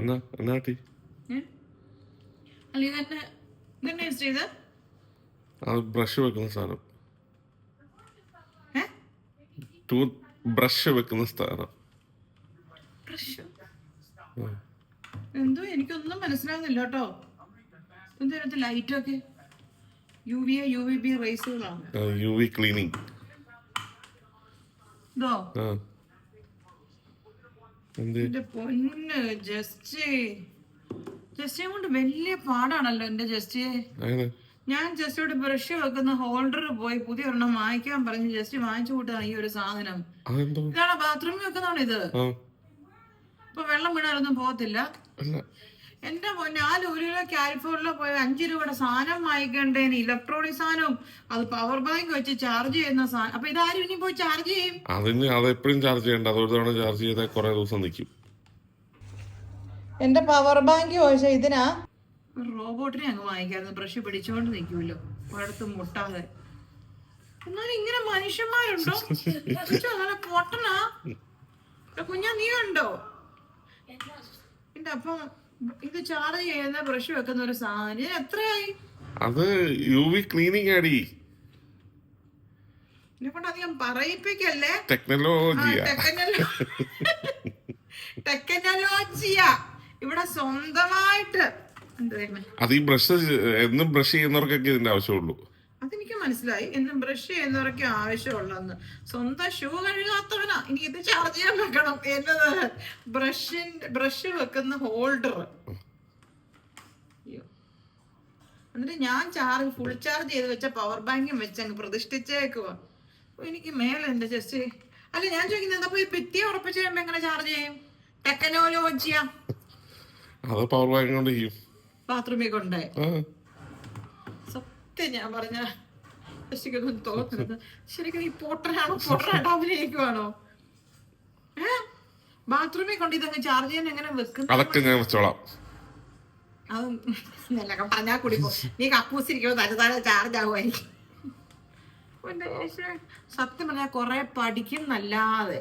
എന്നാ എന്നാട്ടി അല്ല ഇതെന്നെ യൂസ് ചെയ്ത് അത് ബ്രഷ് വെക്കുന്ന സാധനം, ടൂത്ത് ബ്രഷ് വെക്കുന്ന സാധനം. എന്തോ എനിക്കൊന്നും മനസ്സിലാവുന്നില്ല കേട്ടോ. എന്തിനകത്ത് ലൈറ്റൊക്കെ UVB റേസുകളാണ്. UV cleaning. ഇതോ എന്ത് എന്റെ പൊന്ന് ജസ്റ്റിയെ കൊണ്ട് വലിയ പാടാണല്ലോ എന്റെ ജസ്റ്റിയെ. ഞാൻ ജസ്റ്റിയോട് ബ്രഷ് വെക്കുന്ന ഹോൾഡർ പോയി പുതിയ ഒരെണ്ണം വാങ്ങിക്കാൻ പറഞ്ഞ് ജസ്റ്റ് വാങ്ങിച്ചു കൂട്ടാണ് ഈ ഒരു സാധനം. ഇതാണ് ബാത്റൂമിൽ വെക്കുന്നതാണ് ഇത്. ഇപ്പൊ വെള്ളം വീണാലൊന്നും പോകത്തില്ല. എന്റെ പൊന്നെ, ആ ലൂലുവിലോ കാലിഫോർണിയയിലോ പോയി 5 രൂപയുടെ സാധനം വാങ്ങിക്കണ്ടേന്, ഇലക്ട്രോണിക് സാധനം, അത് പവർ ബാങ്ക് വെച്ച് ചാർജ് ചെയ്യുന്ന സാധനം. അപ്പൊ ഇതാരും ഇനി പോയി ചാർജ് ചെയ്യും? അത് എപ്പോഴും ചാർജ് ചെയ്യണ്ട, അതൊരു തവണ ചാർജ് ചെയ്താൽ കുറെ ദിവസം നിൽക്കും. എന്റെ പവർ ബാങ്ക് ചോദിച്ചാൽ ഇതിനാ റോബോട്ടിനെ അങ്ങ് വാങ്ങിക്കായിരുന്നു, ബ്രഷ് പിടിച്ചുകൊണ്ട് നിൽക്കുമല്ലോ ഒരിടത്തും മുട്ടാതെ. എന്നാലും ഇങ്ങനെ മനുഷ്യന്മാരുണ്ടോ? അങ്ങനെ പൊട്ടനാ കുഞ്ഞാ, നീ ഉണ്ടോ? അപ്പം ഇത് ചാർജ് ചെയ്യുന്ന ബ്രഷ് വെക്കുന്ന ഒരു സാധനം എത്രയായി? അത് UV ക്ലീനിങ് ആടി. എന്നെക്കൊണ്ട് അധികം പറയിപ്പിക്കല്ലേ. ടെക്നോളജിയാ ഇവിടെ സ്വന്തമായിട്ട്. അത് ഈ ബ്രഷ് എന്നും ബ്രഷ് ചെയ്യുന്നവർക്കൊക്കെ ഇതിന്റെ ആവശ്യമുള്ളൂ. അതെനിക്ക് മനസ്സിലായി, എന്നും ബ്രഷ് ചെയ്യുന്നവരൊക്കെ ആവശ്യമുള്ളതെന്ന്. സ്വന്തം ഷൂ കഴുകാത്തവനാ ഇനി ഇത് ചാർജ് ചെയ്യാൻ വെക്കണം എന്നത്. ബ്രഷ് വെക്കുന്ന ഹോൾഡർ. എന്നിട്ട് ഞാൻ ഫുൾ ചാർജ് ചെയ്ത് വെച്ച പവർ ബാങ്കും വെച്ച് അങ്ങ് പ്രതിഷ്ഠിച്ചേക്കുവാ. എനിക്ക് മേലെ എന്റെ ജസ്റ്റ്. അല്ല ഞാൻ ചോദിക്കുന്നത്, എന്താ ഭിത്തിയെ ഉറപ്പിച്ച് കഴിയുമ്പോ എങ്ങനെ ചാർജ് ചെയ്യും? ടെക്നോളജിയാ. പവർ ബാങ്ക് കൊണ്ട് ചെയ്യും, ബാത്റൂമിൽ കൊണ്ടേ. സത്യം ഞാൻ പറഞ്ഞ ശരിക്കൊന്നും തോന്നുന്നത്. ശരിക്കും ഈ പൊട്ടനായിട്ട് അഭിനയിക്കുവാണോ? ബാത്റൂമിൽ കൊണ്ട് ഇതങ്ങ് ചാർജ് ചെയ്യാൻ എങ്ങനെ വെക്കും? അതൊക്കെ ഞാൻ വെച്ചോളാം. അത് പറഞ്ഞാ കുടിപ്പോ നീ കക്കൂസിരിക്കണോ തന്നെ ചാർജ് ആകുമായിരിക്കും. സത്യം പറഞ്ഞാൽ കൊറേ പഠിക്കുന്നല്ലാതെ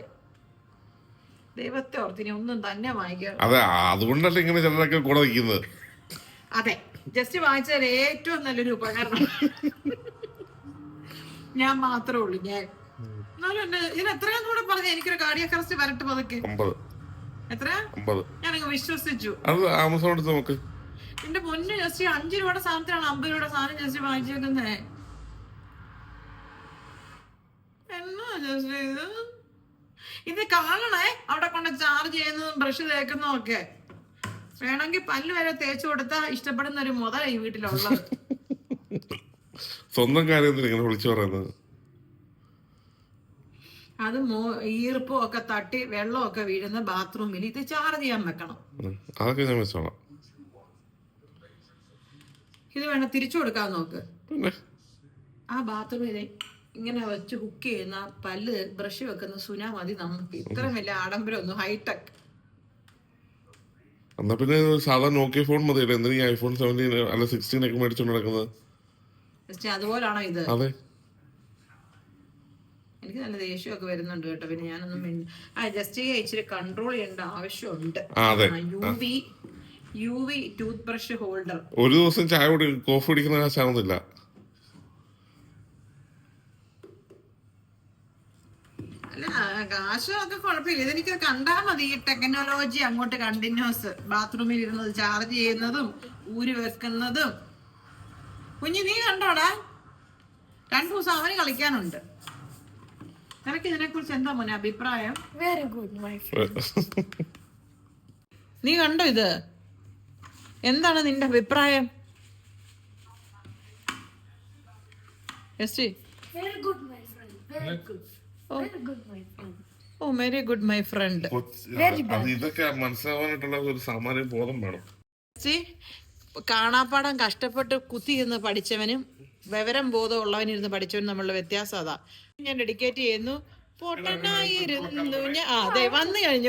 ദൈവത്തെ ഓർത്തിനി ഒന്നും തന്നെ വാങ്ങിക്കാം. അതെ, അതുകൊണ്ടല്ലേ ഇങ്ങനെ ചിലരൊക്കെ കൂടെ നിൽക്കുന്നത്. അതെ, ജസ്റ്റ് വാങ്ങിച്ചാൽ ഏറ്റവും നല്ലൊരു ഉപകരണം ഞാൻ മാത്രമേ ഉള്ളൂ. എന്നാലും ഇതിന് എത്രയാന്ന് കൂടെ പറഞ്ഞ എനിക്കൊരു കാർഡിയാക് അറസ്റ്റ് വരട്ടെ പതുക്കെ. എത്രയാ? ഞാനങ്ങ് വിശ്വസിച്ചു. എന്റെ പൊന്ന് ജസ്റ്റ് 5 രൂപയുടെ സാധനത്തിനാണ് 50 രൂപയുടെ സാധനം ജസ്റ്റ് വാങ്ങിച്ചേക്കുന്നേ. എന്നാ ജസ്റ്റ് ഇത് കാണണേ, അവിടെ കൊണ്ട് ചാർജ് ചെയ്യുന്നതും ബ്രഷ് തേക്കുന്നതും ഒക്കെ. വേണമെങ്കിൽ പല്ല് വരെ തേച്ചു കൊടുത്താ ഇഷ്ടപ്പെടുന്ന ഒരു മുതല ഈ വീട്ടിലുള്ളത്. സ്വന്തം കാര്യം വിളിച്ചു പറയുന്നത്. അത് ഈർപ്പം ഒക്കെ തട്ടി വെള്ളമൊക്കെ വീഴുന്ന ബാത്റൂമിൽ ഇത് ചാർജ് ചെയ്യാൻ വെക്കണം. അതൊക്കെ ഞാൻ വെച്ചോളാം. ഇത് വേണം തിരിച്ചു കൊടുക്കാൻ നോക്ക്. ആ ബാത്റൂമിൽ ഇങ്ങനെ വെച്ച് ഹുക്ക് ചെയ്യുന്ന പല്ല് ബ്രഷ് വെക്കുന്ന സുനാ മതി നമുക്ക്. ഇത്ര വലിയ ആഡംബരം ഒന്നും ഹൈടെക്. എന്നാ പിന്നെ സാധാരണ നോക്കിയ ഫോൺ മതി. എന്തിനാ iPhone 17 അല്ല 16 ഒക്കെ മേടിച്ചോണ്ട് നടക്കുന്നത്? അതുപോലാണോ ഇത്? അതെ. എനിക്ക് നല്ല ദേഷ്യമൊക്കെ വരുന്നുണ്ട് കേട്ടോ. പിന്നെ ഞാനൊന്നും ജസ്റ്റ് ഇച്ചിരി കൺട്രോൾ ചെയ്യേണ്ട ആവശ്യമുണ്ട്. UV tooth brush holder. ഒരു ദിവസം ചായ കോഫി കുടിക്കുന്ന കാശാവുന്നില്ല. അല്ല കാശൊക്കെ കുഴപ്പമില്ല. ഇതെനിക്ക് കണ്ടാ മതി. ഈ ടെക്നോളജി അങ്ങോട്ട് കണ്ടിന്യൂസ് ബാത്റൂമിൽ ഇരുന്നത് ചാർജ് ചെയ്യുന്നതും ഊരി വെക്കുന്നതും. കുഞ്ഞു നീ കണ്ടോടാ? 2 ദിവസം അവന് കളിക്കാനുണ്ട്. നിനക്ക് ഇതിനെ കുറിച്ച് എന്താ മോനെ അഭിപ്രായം? Very good my friend. നീ കണ്ടോ ഇത്? എന്താണ് നിന്റെ അഭിപ്രായം? Very good my friend. Very good. Very good my friend. Oh very good my friend. ഇതൊക്കെ മനസ്സിലാവാനായിട്ടുള്ള ഒരു സാമാന്യ ബോധം വേണം. കാണാപ്പാടം കഷ്ടപ്പെട്ട് കുത്തിയിരുന്ന് പഠിച്ചവനും വിവരം ബോധം ഉള്ളവനിരുന്ന് പഠിച്ചവനും നമ്മളുടെ വ്യത്യാസം അതാ. ഞാൻ ഡെഡിക്കേറ്റ് ചെയ്യുന്നു. പൊട്ടനായിരുന്നു ഞാൻ. അതെ, വന്നു കഴിഞ്ഞു.